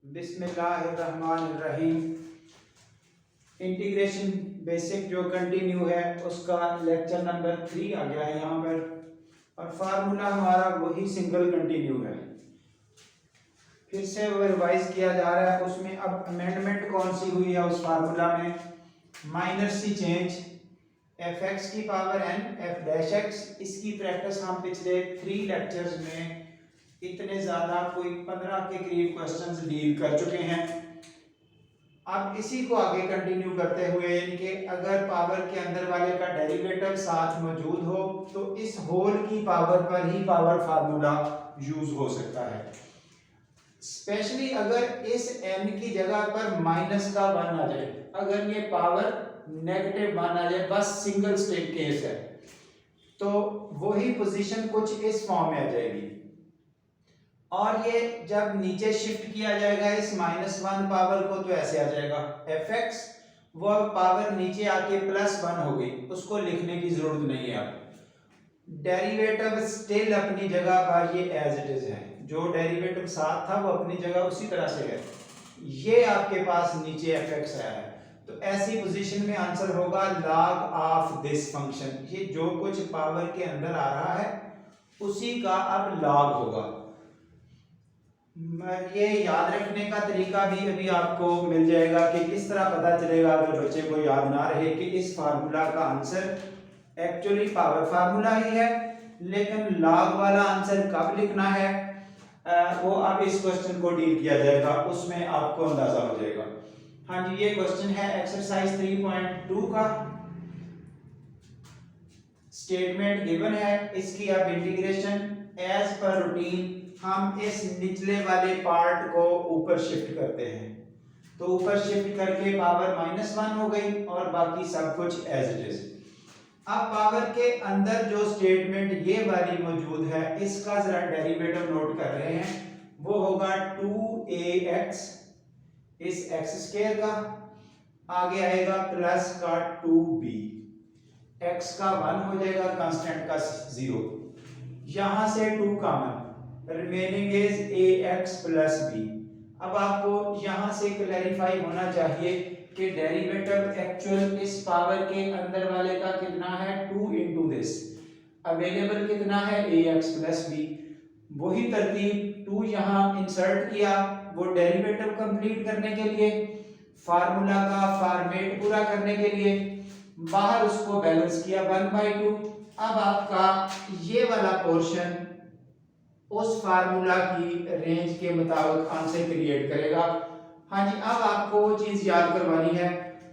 बिस्मिल्लाहिर्रहमानिर्रहीम। Integration basic जो continue है उसका लेक्चर नंबर 3 आ गया है यहाँ पर, और फार्मूला हमारा वही सिंगल कंटिन्यू है। फिर से वो रिवाइज किया जा रहा है। उसमें अब अमेंडमेंट कौन सी हुई है उस फार्मूला में? Minor c change, f x की power n f dash x. इसकी प्रैक्टिस हम पिछले 3 लेक्चर्स में इतने ज़्यादा कोई 15 के करीब क्वेश्चंस डील कर चुके हैं। अब इसी को आगे कंटिन्यू करते हुए, यानी कि अगर पावर के अंदर वाले का डेरिवेटिव साथ मौजूद हो तो इस होल की पावर पर ही पावर फार्मूला यूज हो सकता है। स्पेशली अगर इस n की जगह पर माइनस का 1 आ जाए, अगर ये पावर नेगेटिव 1 आ जाए, बस सिंगल स्टेप केस है, तो वही पोजीशन कुछ इस फॉर्म में आ जाएगी। और ये जब नीचे शिफ्ट किया जाएगा इस -1 पावर को, तो ऐसे आ जाएगा एफ एक्स, वो पावर नीचे आके +1 हो गई, उसको लिखने की जरूरत नहीं है। अब डेरिवेटिव स्टिल अपनी जगह पर ये एज इट इज है, जो डेरिवेटिव साथ था वो अपनी जगह उसी तरह से है। ये आपके पास नीचे एफ एक्स आया है, तो ऐसी पोजीशन में आंसर होगा log ऑफ दिस फंक्शन। ये जो कुछ पावर के अंदर आ रहा है उसी का अब log होगा। ये याद रखने का तरीका भी अभी आपको मिल जाएगा कि किस तरह पता चलेगा, अगर बच्चे को याद ना रहे, कि इस फार्मूला का आंसर एक्चुअली पावर फार्मूला ही है, लेकिन लॉग वाला आंसर कब लिखना है वो अब इस क्वेश्चन को डील किया जाएगा, उसमें आपको अंदाजा हो जाएगा। हाँ जी, ये क्वेश्चन है एक्सरसाइज 3.2 का। स्टेटमेंट गिवन है, इसकी अब इंटीग्रेशन एज पर रूटीन हम इस निचले वाले पार्ट को ऊपर शिफ्ट करते हैं, तो ऊपर शिफ्ट करके पावर -1 हो गई और बाकी सब कुछ एज इट इज। अब पावर के अंदर जो स्टेटमेंट ये वाली मौजूद है, इसका जरा डेरिवेटिव नोट कर रहे हैं, वो होगा 2ax इस x² का, आगे आएगा प्लस का 2b, x का 1 हो जाएगा, कांस्टेंट का 0, यहां से 2 common, remaining is ax plus b। अब आपको यहां से क्लैरिफाई होना चाहिए कि डेरिवेटिव एक्चुअल इस पावर के अंदर वाले का कितना है, 2 इंटू दिस, अवेलेबल कितना है ax प्लस b। वही तरतीब 2 यहां इंसर्ट किया, वो डेरिवेटिव कंप्लीट करने के लिए, फार्मूला का फॉर्मेट पूरा करने के लिए, बाहर उसको बैलेंस किया 1/2। अब आपका ये वाला पोर्शन उस फार्मूला की रेंज के मुताबिक आंसर क्रिएट करेगा। हाँ जी, अब आपको वो चीज याद करवानी है।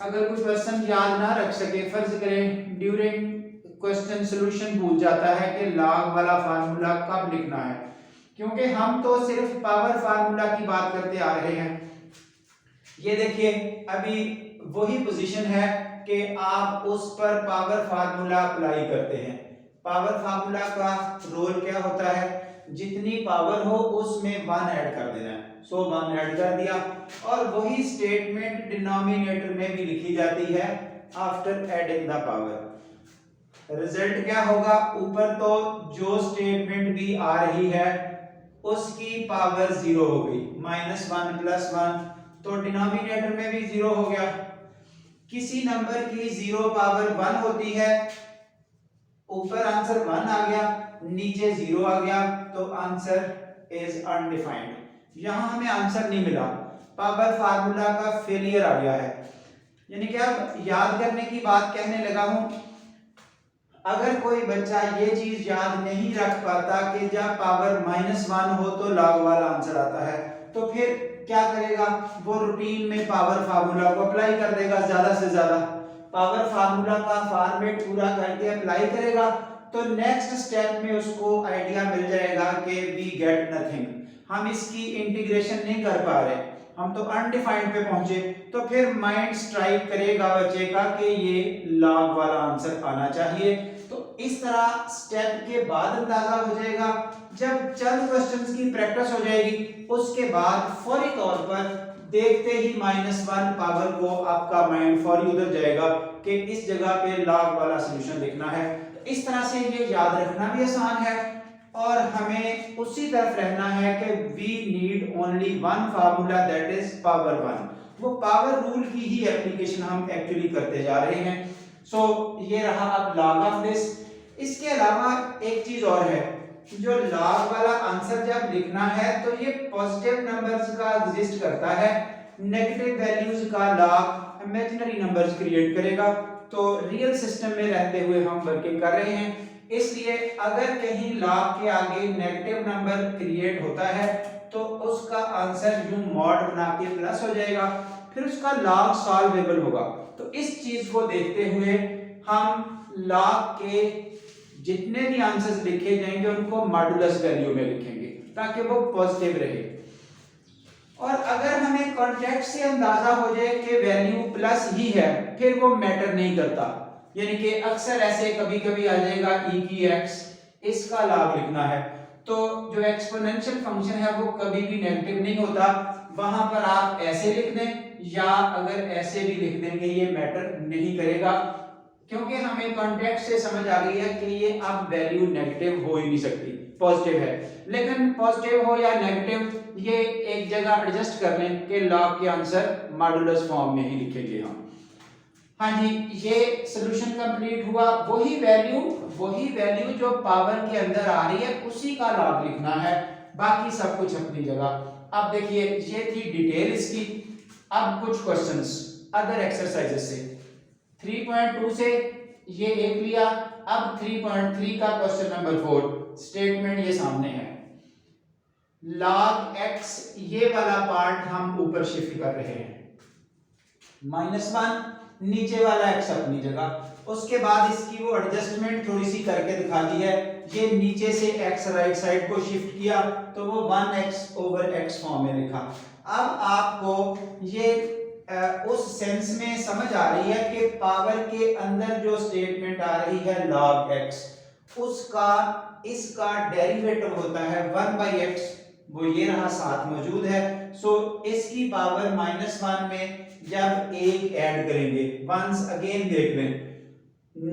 अगर कोई पर्सन याद ना रख सके, फर्ज करें ड्यूरिंग क्वेश्चन सॉल्यूशन भूल जाता है कि लॉग वाला फार्मूला कब लिखना है, क्योंकि हम तो सिर्फ पावर फार्मूला की बात करते आ रहे हैं। ये देखिए, अभी वही पोजीशन है कि आप उस पर पावर फार्मूला अप्लाई करते हैं। पावर फार्मूला का रोल क्या होता है, जितनी पावर हो उसमें 1 ऐड कर देना है, सो 1 ऐड कर दिया, और वही स्टेटमेंट डिनोमिनेटर में भी लिखी जाती है after adding the power. Result क्या होगा, ऊपर तो जो स्टेटमेंट भी आ रही है उसकी पावर 0 हो गई, -1 + 1, तो डिनोमिनेटर में भी 0 हो गया। किसी नंबर की 0 पावर 1 होती है, ऊपर आंसर 1 आ गया, नीचे 0 आ गया, तो आंसर इज अनडिफाइंड। यहां हमें आंसर नहीं मिला, पावर फार्मूला का फेलियर आ गया है। यानी कि अब याद करने की बात कहने लगा हूं, अगर कोई बच्चा ये चीज याद नहीं रख पाता कि जब पावर -1 हो तो लॉग वाला आंसर आता है, तो फिर क्या करेगा, वो रूटीन में पावर फार्मूला को अप्लाई कर देगा, ज्यादा से ज्यादा पावर फार्मूला का फॉर्मेट पूरा करके अप्लाई करेगा, तो नेक्स्ट स्टेप में उसको आइडिया मिल जाएगा कि वी गेट नथिंग, हम इसकी इंटीग्रेशन नहीं कर पा रहे, हम तो अनडिफाइंड पे पहुंचे, तो फिर माइंड स्ट्राइक करेगा बच्चे का कि ये लॉग वाला आंसर आना चाहिए। तो इस तरह स्टेप के बाद अंदाजा हो जाएगा, जब चंद क्वेश्चंस की प्रैक्टिस हो जाएगी, उसके बाद फौरी तौर पर देखते ही -1 पावर को आपका माइंड फौरी उधर जाएगा कि इस जगह पे लॉग वाला सॉल्यूशन लिखना है। तो इस तरह से ये याद रखना भी आसान है, और हमें उसी तरफ रहना है कि we need only one formula that is power one. वो पावर रूल की ही एप्लीकेशन हम एक्चुअली करते जा रहे हैं। सो ये रहा अब लॉग ऑफ दिस। इसके अलावा एक चीज और है, जो लॉग वाला आंसर जब लिखना है तो ये पॉजिटिव नंबर्स का एग्जिस्ट करता है, नेगेटिव वैल्यूज का लॉग इमेजिनरी नंबर्स क्रिएट करेगा। तो रियल सिस्टम में रहते हुए हम वर्किंग कर रहे हैं, इसलिए अगर कहीं लॉग के आगे नेगेटिव नंबर क्रिएट होता है तो उसका आंसर यूं मॉड बना के प्लस हो जाएगा, फिर उसका लॉग सॉल्वेबल होगा। तो इस चीज को देखते हुए हम लॉग के जितने भी आंसर्स लिखे जाएंगे उनको मॉडुलस वैल्यू में लिखेंगे ताकि वो पॉजिटिव रहे। और अगर हमें कॉन्टेक्स्ट से अंदाजा हो जाए कि वैल्यू प्लस ही है, फिर वो मैटर नहीं करता। यानी कि अक्सर ऐसे कभी कभी आ जाएगा e की x, इसका लॉग लिखना है, तो जो एक्सपोनेंशियल फंक्शन है वो कभी भी नेगेटिव नहीं होता। वहां पर आप ऐसे लिख दें या अगर ऐसे भी लिख देंगे ये मैटर नहीं करेगा, क्योंकि हमें कॉन्टेक्स्ट से समझ आ गई है कि ये अब वैल्यू नेगेटिव हो ही नहीं सकती, पॉजिटिव है। लेकिन पॉजिटिव हो या नेगेटिव ये एक जगह एडजस्ट कर लें कि लॉग के आंसर मॉडुलस फॉर्म में ही लिखेंगे हम। हाँ जी, ये सॉल्यूशन कंप्लीट हुआ। वही वैल्यू जो पावर के अंदर आ रही है उसी का लॉग लिखना है, बाकी सब कुछ अपनी जगह। अब देखिए ये थी डिटेल इसकी। अब कुछ क्वेश्चंस अदर एक्सरसाइजेस से 3.2 से ये एक लिया। अब 3.3 का क्वेश्चन नंबर 4 स्टेटमेंट ये सामने है। log x ये वाला पार्ट हम ऊपर शिफ्ट कर रहे हैं, -1 नीचे वाला x अपनी जगह। उसके बाद इसकी वो एडजस्टमेंट थोड़ी सी करके दिखा दी है। ये नीचे से x राइट साइड को शिफ्ट किया तो वो 1x/x फॉर्म में लिखा। अब आपको ये उस सेंस में समझ आ रही है कि पावर के अंदर जो स्टेटमेंट आ रही है log x, उसका इसका डेरिवेटिव होता है 1/x, वो ये रहा साथ मौजूद है। सो इसकी पावर -1 में जब एक ऐड करेंगे, वंस अगेन देख लें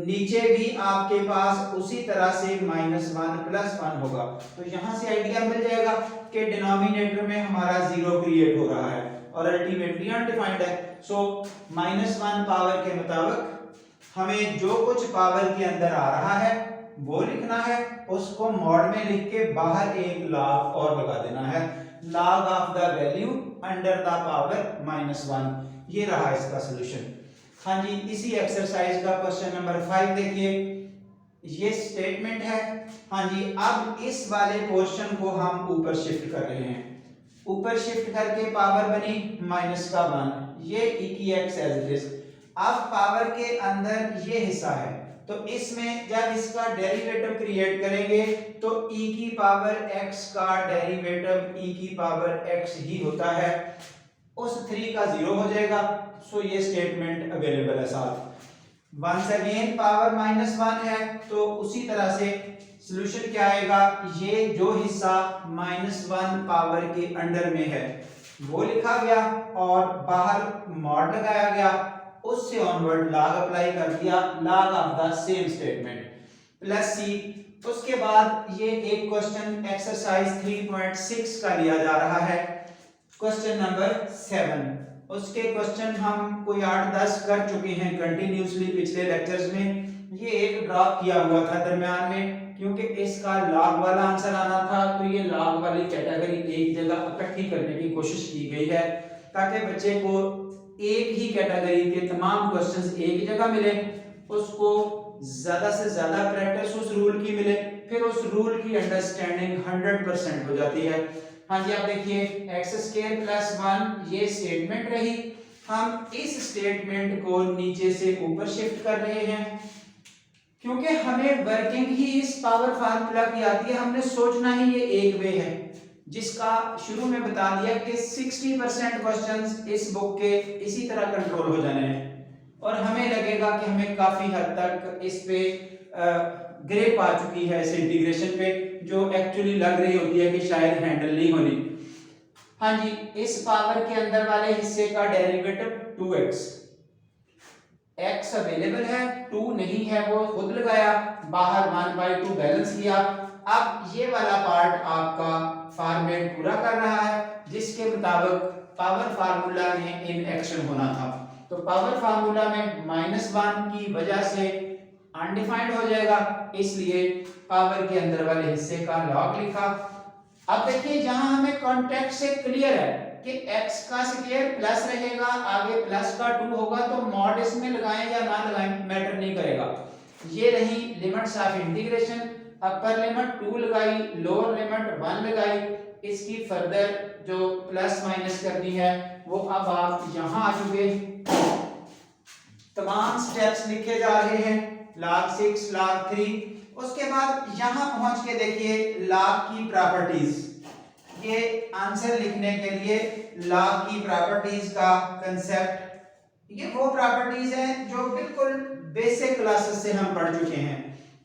नीचे भी आपके पास उसी तरह से -1 + 1 होगा। तो यहां से आइडिया मिल जाएगा कि डिनोमिनेटर में हमारा 0 क्रिएट हो रहा है और अल्टीमेटली अनडिफाइंड है। सो -1 पावर के मुताबिक हमें जो कुछ पावर के अंदर आ रहा है वो लिखना है, उसको मॉड में लिख के बाहर एक लॉग और लगा देना है, log of the value under the power -1। ये रहा इसका सॉल्यूशन। हाँ जी, इसी एक्सरसाइज का क्वेश्चन नंबर 5 देखिए, ये स्टेटमेंट है। हाँ जी, अब इस वाले पोर्शन को हम ऊपर शिफ्ट कर रहे हैं। ऊपर शिफ्ट करके पावर बनी -1, ये e की x एज इट इज। अब पावर के अंदर ये हिस्सा है, तो इसमें जब इसका डेरिवेटिव क्रिएट करेंगे तो e की पावर x का डेरिवेटिव e की पावर x ही होता है, उस 3 का 0 हो जाएगा। सो ये स्टेटमेंट अवेलेबल है साथ। वंस अगेन पावर -1 है तो उसी तरह से सॉल्यूशन क्या आएगा, ये जो हिस्सा -1 पावर के अंडर में है वो लिखा गया और बाहर मॉड लगाया गया, उससे ऑनवर्ड लॉग अप्लाई कर दिया, log of the same statement plus c। उसके बाद ये एक क्वेश्चन एक्सरसाइज 3.6 का लिया जा रहा है, क्वेश्चन नंबर 7। उसके क्वेश्चन हम कोई 8-10 कर चुके हैं कंटिन्यूसली पिछले लेक्चर्स में। ये एक ड्रॉप किया हुआ था दरमियान में, क्योंकि इसका लॉग वाला आंसर आना था, तो ये लॉग वाली कैटेगरी एक जगह इकट्ठी करने की कोशिश की गई है ताकि बच्चे को एक ही कैटेगरी के तमाम क्वेश्चंस एक जगह मिले, उसको ज्यादा से ज्यादा प्रैक्टिस उस रूल की मिले, फिर उस रूल की अंडरस्टैंडिंग 100% हो जाती है। हाँ जी, आप देखिए x² + 1 ये स्टेटमेंट रही। हम इस स्टेटमेंट को नीचे से ऊपर शिफ्ट कर रहे हैं क्योंकि हमें वर्किंग ही इस पावर फार्मूला की आती है। हमने सोचना ही ये एक वे है जिसका शुरू में बता दिया कि 60% क्वेश्चंस इस बुक के इसी तरह कंट्रोल हो जाने हैं और हमें लगेगा कि हमें काफी हद तक इस पे ग्रेप आ चुकी है, इस इंटीग्रेशन पे, जो एक्चुअली लग रही होती है कि शायद हैंडल नहीं होनी। हाँ जी, इस पावर के अंदर वाले हिस्से का डेरिवेटिव 2x, x अवेलेबल है, 2 नहीं है वो खुद लगाया, बाहर 1/2 बैलेंस किया, अब ये वाला पार्ट आपका फॉर्मेट पूरा कर रहा है जिसके मुताबिक पावर फार्मूला में इन एक्शन होना था। तो पावर फार्मूला में -1 की वजह से अनडिफाइंड हो जाएगा, इसलिए पावर के अंदर वाले हिस्से का लॉग लिखा। अब देखिए यहाँ हमें कॉन्टेक्स्ट से क्लियर है कि x का स्क्वायर प्लस रहेगा, आगे प्लस का 2 होगा, तो मॉड इसमें लगाएं या ना लगाएं मैटर नहीं करेगा। ये रही limits of integration. Upper limit 2 लगाई, लोअर लिमिट 1 लगाई, इसकी फर्दर जो प्लस माइनस करनी है वो अब आप यहाँ आ चुके। तमाम स्टेप्स लिखे जा रहे हैं, log 6 log 3। उसके बाद यहाँ पहुंच के देखिए log की प्रॉपर्टीज। ये आंसर लिखने के लिए log की प्रॉपर्टीज का कंसेप्ट, ये वो प्रॉपर्टीज हैं जो बिल्कुल बेसिक क्लासेस से हम पढ़ चुके हैं।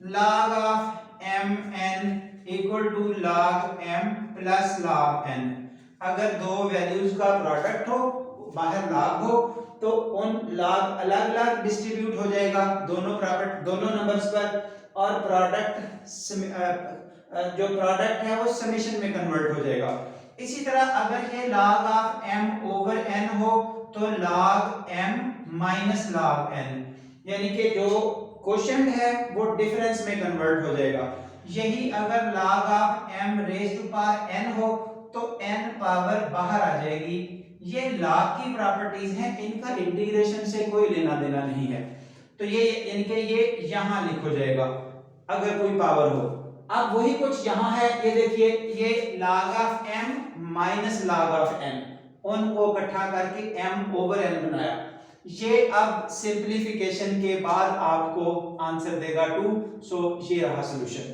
log of mn equal to log m plus log n। अगर दो वैल्यूज का प्रोडक्ट हो, बाहर log हो, तो उन log अलग अलग डिस्ट्रीब्यूट हो जाएगा दोनों नंबर्स पर, और प्रोडक्ट जो प्रोडक्ट है वो समेशन में कन्वर्ट हो जाएगा। इसी तरह अगर ये log of m over n हो तो log m minus log n, यानी कि जो क्वोशिएंट है वो डिफरेंस में कन्वर्ट हो जाएगा। यही अगर log of m raise to power n हो तो n पावर बाहर आ जाएगी। ये log की प्रॉपर्टीज हैं, इनका इंटीग्रेशन से कोई लेना देना नहीं है। तो ये इनके ये यहां लिख हो जाएगा अगर कोई पावर हो। अब वही कुछ यहां है, ये देखिए ये log of m minus log of n, उनको इकट्ठा करके m ओवर n बनाया। ये अब सिंपलीफिकेशन के बाद आपको आंसर देगा 2। सो ये रहा सॉल्यूशन।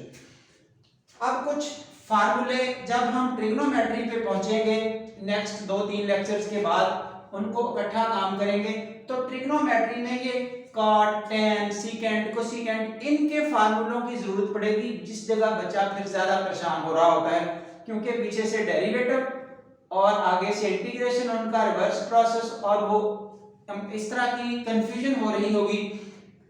अब कुछ फार्मूले जब हम ट्रिग्नोमेट्री पे पहुंचेंगे नेक्स्ट 2-3 लेक्चर्स के बाद उनको इकट्ठा काम करेंगे। तो ट्रिग्नोमेट्री में ये कॉट, टेन, सीकेंट, कोसीकेंट, इनके फार्मूलों की जरूरत पड़ेगी, जिस जगह बच्चा फिर ज्यादा परेशान हो रहा होता है, क्योंकि पीछे से डेरिवेटिव और आगे से इंटीग्रेशन, उनका रिवर्स प्रोसेस, और वो इस तरह की कंफ्यूजन हो रही होगी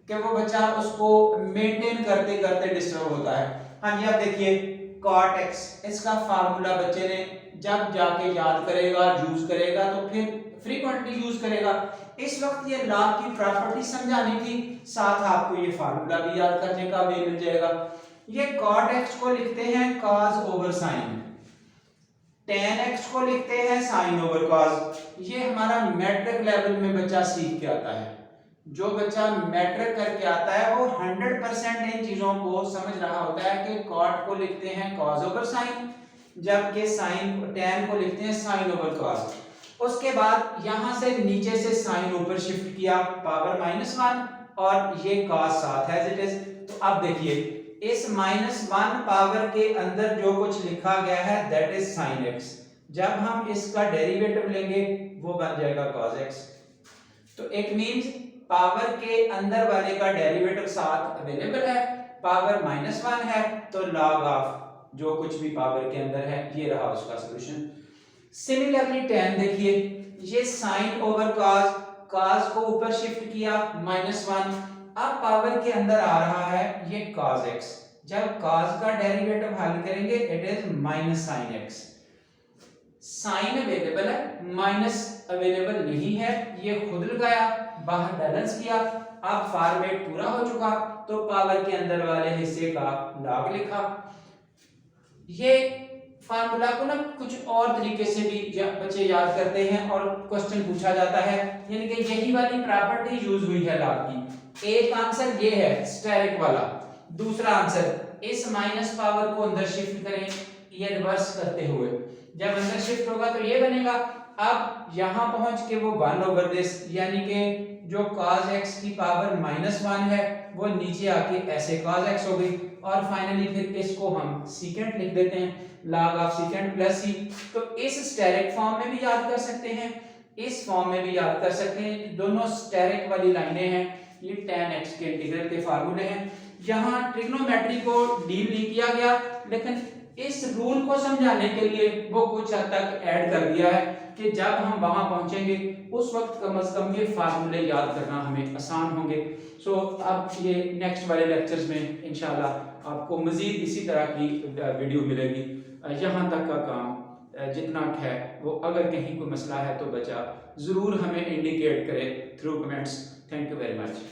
कि वो बच्चा उसको मेंटेन करते करते डिस्टर्ब होता है। हाँ जी, आप देखिए cot x, इसका फार्मूला बच्चे ने जब जाके याद करेगा, यूज करेगा, तो फिर फ्रीक्वेंटली यूज करेगा। इस वक्त ये log की प्रॉपर्टी समझानी थी, साथ आपको ये फार्मूला भी याद करने का वे मिल जाएगा। ये cot x को लिखते हैं cos over sin, tan x को लिखते हैं sin ओवर cos। ये हमारा मैट्रिक लेवल में बच्चा सीख के आता है। जो बच्चा मैट्रिक करके आता है वो 100% इन चीजों को समझ रहा होता है कि cot को लिखते हैं cos ओवर sin, जबकि tan को लिखते हैं sin ओवर cos। उसके बाद यहां से नीचे से sin ऊपर शिफ्ट किया, पावर -1, और ये cos साथ है एज इट इज। तो अब देखिए इस -1 पावर के अंदर जो कुछ लिखा गया है दैट इज sin x। जब हम इसका डेरिवेटिव लेंगे वो बन जाएगा cos x। तो इट मींस पावर के अंदर वाले का डेरिवेटिव साथ अवेलेबल है, पावर -1 है, तो log ऑफ जो कुछ भी पावर के अंदर है ये रहा उसका सॉल्यूशन। सिमिलरली tan देखिए, ये sin ओवर cos को ऊपर शिफ्ट किया -1, अब पावर के अंदर आ रहा है ये cos x। जब cos का डेरिवेटिव हल करेंगे it is -sin x। Sine available है, माइनस अवेलेबल नहीं है, ये खुद लगाया, बाहर बैलेंस किया। अब फॉर्मेट पूरा हो चुका तो पावर के अंदर वाले हिस्से का log लिखा। ये फार्मूला को ना कुछ और तरीके से भी बच्चे याद करते हैं और क्वेश्चन पूछा जाता है, यानी कि यही वाली प्रॉपर्टी यूज हुई है log की। एक आंसर ये है स्टेरिक वाला, दूसरा आंसर इस माइनस पावर को अंदर शिफ्ट करें, ये रिवर्स करते हुए जब अंदर शिफ्ट होगा तो ये बनेगा। अब यहां पहुंच के वो 1 ओवर दिस, यानी कि जो cos x की पावर -1 है वो नीचे आके ऐसे cos x हो गई, और फाइनली फिर इसको हम सीकेंट लिख देते हैं, log of secant plus c। तो इस स्टेरिक फॉर्म में भी याद कर सकते हैं, इस फॉर्म में भी याद कर सकते हैं, दोनों स्टेरिक वाली लाइनें हैं। ये tan x के इंटीग्रल के फार्मूले हैं। यहाँ ट्रिग्नोमेट्री को डील नहीं किया गया, लेकिन इस रूल को समझाने के लिए वो कुछ हद तक ऐड कर दिया है कि जब हम वहां पहुंचेंगे उस वक्त कम से कम ये फार्मूले याद करना हमें आसान होंगे। सो अब ये नेक्स्ट वाले लेक्चर्स में इंशाल्लाह आपको मज़ीद इसी तरह की वीडियो मिलेगी। यहाँ तक का काम जितना है वो, अगर कहीं कोई मसला है तो बच्चा ज़रूर हमें इंडिकेट करे through comments. Thank you very much.